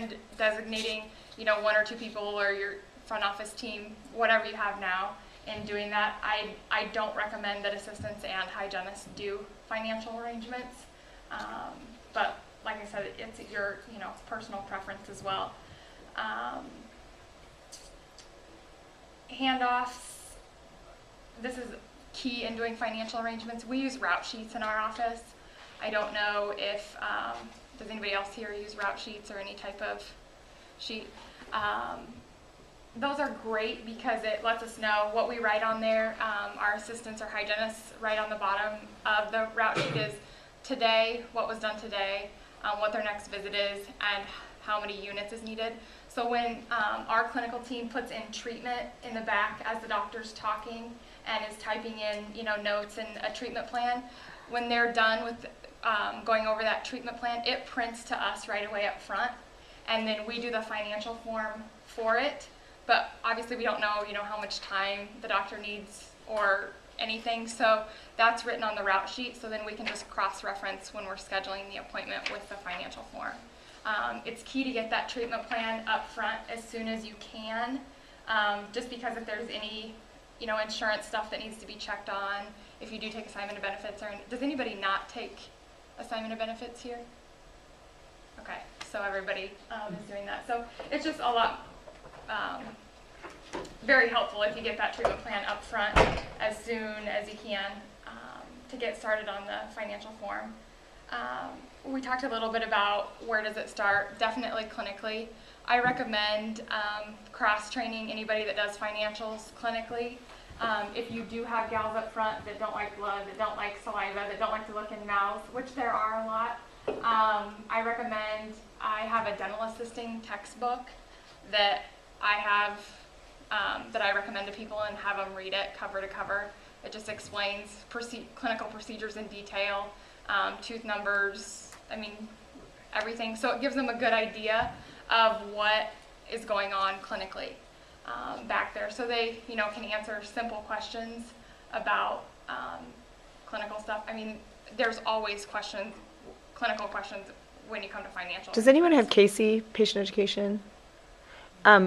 and designating, one or two people or your front office team, whatever you have now, in doing that. I don't recommend that assistants and hygienists do financial arrangements, but like I said, it's your personal preference as well. Handoffs. This is key in doing financial arrangements. We use route sheets in our office. I don't know if does anybody else here use route sheets or any type of sheet. Those are great because it lets us know what we write on there. Our assistants or hygienists write on the bottom of the route sheet is today, what was done today, what their next visit is, and how many units is needed. So when our clinical team puts in treatment in the back as the doctor's talking and is typing in notes and a treatment plan, when they're done with going over that treatment plan, it prints to us right away up front, and then we do the financial form for it. But obviously we don't know, how much time the doctor needs or anything, so that's written on the route sheet, so then we can just cross-reference when we're scheduling the appointment with the financial form. It's key to get that treatment plan up front as soon as you can, just because if there's any, insurance stuff that needs to be checked on, if you do take assignment of benefits, or does anybody not take assignment of benefits here? Okay, so everybody is doing that. So it's just a lot, very helpful if you get that treatment plan up front as soon as you can to get started on the financial form. We talked a little bit about where does it start. Definitely clinically. I recommend cross-training anybody that does financials clinically. If you do have gals up front that don't like blood, that don't like saliva, that don't like to look in mouths, which there are a lot, I recommend, I have a dental assisting textbook that I have, that I recommend to people and have them read it cover to cover. It just explains clinical procedures in detail, tooth numbers, everything. So it gives them a good idea of what is going on clinically back there. So they, can answer simple questions about clinical stuff. There's always clinical questions when you come to financial. Does anyone have Casey, patient education?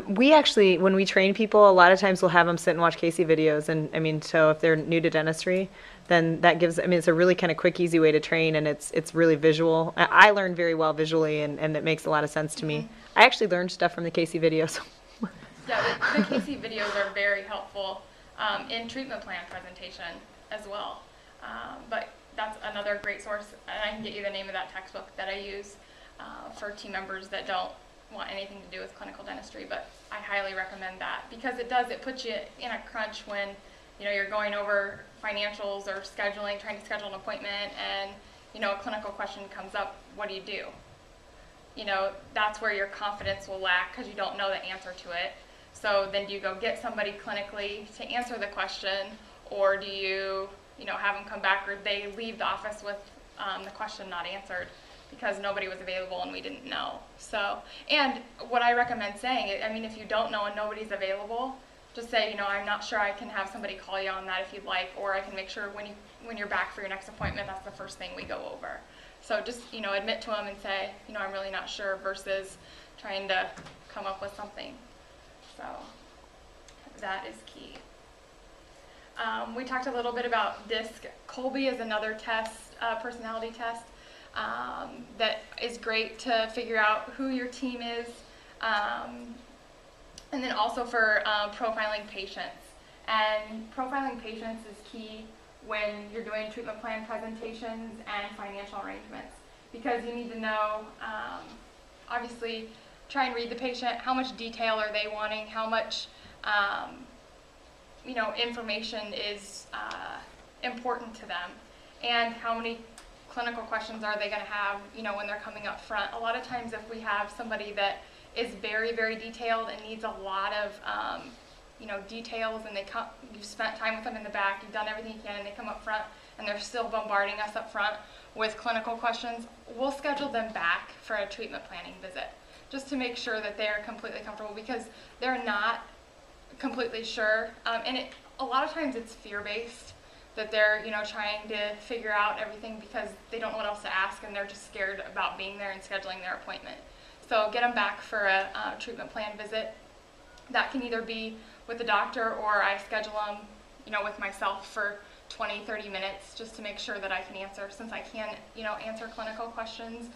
We actually, when we train people, a lot of times we'll have them sit and watch Casey videos. And so if they're new to dentistry, then that gives, it's a really kind of quick, easy way to train, and it's really visual. I learn very well visually, and it makes a lot of sense to me. I actually learned stuff from the Casey videos. Yeah, the Casey videos are very helpful in treatment plan presentation as well. But that's another great source, and I can get you the name of that textbook that I use for team members that don't want anything to do with clinical dentistry, but I highly recommend that because it puts you in a crunch when you're going over financials or scheduling, trying to schedule an appointment, and a clinical question comes up. What do you do? That's where your confidence will lack because you don't know the answer to it. So then do you go get somebody clinically to answer the question, or do you have them come back, or they leave the office with the question not answered because nobody was available and we didn't know. So, and what I recommend saying, if you don't know and nobody's available, just say, I'm not sure, I can have somebody call you on that if you'd like, or I can make sure when you're back for your next appointment, that's the first thing we go over. So just, admit to them and say, I'm really not sure, versus trying to come up with something. So that is key. We talked a little bit about DISC. Colby is another test, personality test, that is great to figure out who your team is, and then also for profiling patients. And profiling patients is key when you're doing treatment plan presentations and financial arrangements, because you need to know, obviously, try and read the patient. How much detail are they wanting? How much information is important to them, and how many clinical questions are they going to have when they're coming up front. A lot of times if we have somebody that is very, very detailed and needs a lot of details, and you've spent time with them in the back, you've done everything you can, and they come up front and they're still bombarding us up front with clinical questions, we'll schedule them back for a treatment planning visit just to make sure that they're completely comfortable, because they're not completely sure, and a lot of times it's fear-based, that they're trying to figure out everything because they don't know what else to ask, and they're just scared about being there and scheduling their appointment. So get them back for a treatment plan visit. That can either be with the doctor, or I schedule them, with myself for 20, 30 minutes just to make sure that I can answer, since I can, answer clinical questions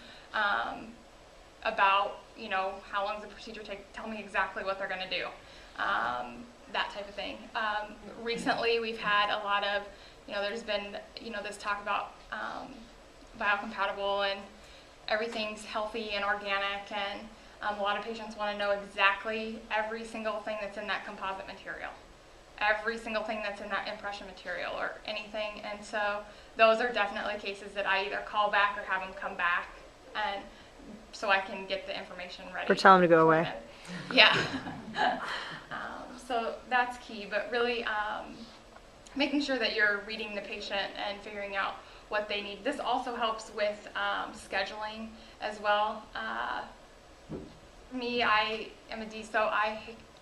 about, how long does the procedure take, tell me exactly what they're going to do, that type of thing. Recently, we've had a lot of, there's been, this talk about biocompatible and everything's healthy and organic, and a lot of patients want to know exactly every single thing that's in that composite material, every single thing that's in that impression material or anything. And so those are definitely cases that I either call back or have them come back, and so I can get the information ready. Or tell them to go away. them. Yeah. So that's key, but really making sure that you're reading the patient and figuring out what they need. This also helps with scheduling as well. I am a D, so I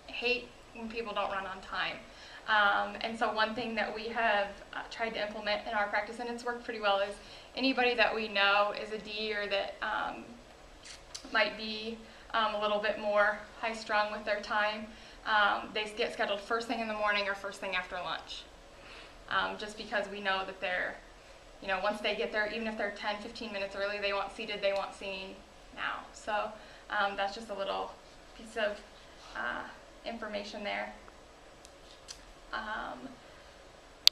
hate when people don't run on time. And so one thing that we have tried to implement in our practice, and it's worked pretty well, is anybody that we know is a D or that might be a little bit more high-strung with their time, they get scheduled first thing in the morning or first thing after lunch. Just because we know that they're, once they get there, even if they're 10, 15 minutes early, they want seated, they want seen now. So that's just a little piece of information there.